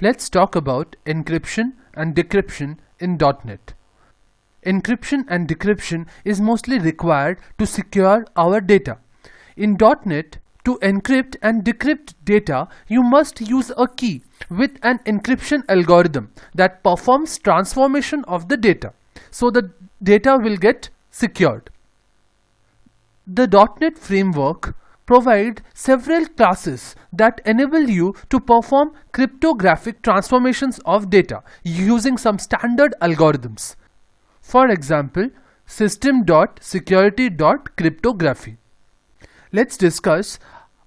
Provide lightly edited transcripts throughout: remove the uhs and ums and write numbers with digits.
Let's talk about encryption and decryption in .NET. Encryption and decryption is mostly required to secure our data. In .NET, to encrypt and decrypt data, you must use a key with an encryption algorithm that performs transformation of the data, so the data will get secured. The .NET framework provides several classes that enable you to perform cryptographic transformations of data using some standard algorithms. For example, system.security.cryptography. Let's discuss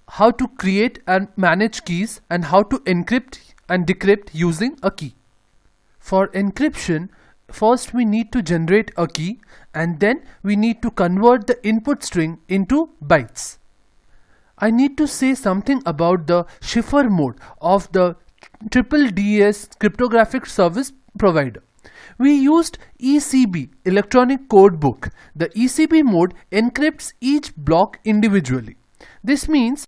how to create and manage keys and how to encrypt and decrypt using a key. For encryption, first we need to generate a key and then we need to convert the input string into bytes. I need to say something about the Shifr mode of the DDS cryptographic service provider. We used ECB, Electronic Code Book. The ECB mode encrypts each block individually. This means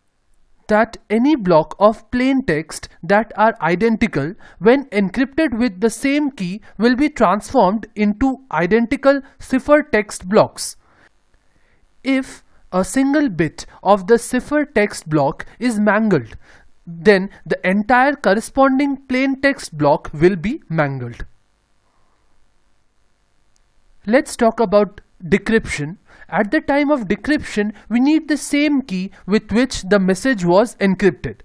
that any block of plain text that are identical when encrypted with the same key will be transformed into identical ciphertext blocks. If a single bit of the ciphertext block is mangled, then the entire corresponding plain text block will be mangled. Let's talk about decryption. At the time of decryption, we need the same key with which the message was encrypted.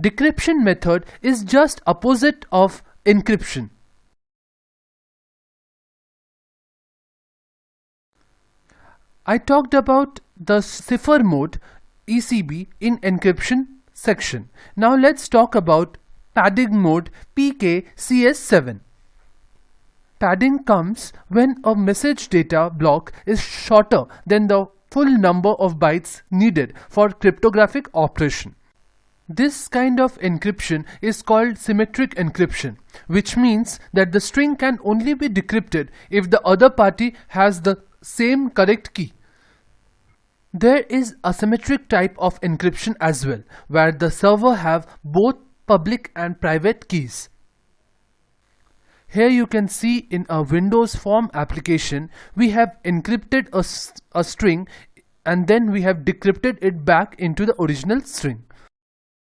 Decryption method is just opposite of encryption. I talked about the cipher mode ECB in encryption section. Now let's talk about padding mode PKCS7. Padding comes when a message data block is shorter than the full number of bytes needed for cryptographic operation. This kind of encryption is called symmetric encryption, which means that the string can only be decrypted if the other party has the same correct key. There is a symmetric type of encryption as well, where the server have both public and private keys. Here you can see in a Windows Form application, we have encrypted a string and then we have decrypted it back into the original string.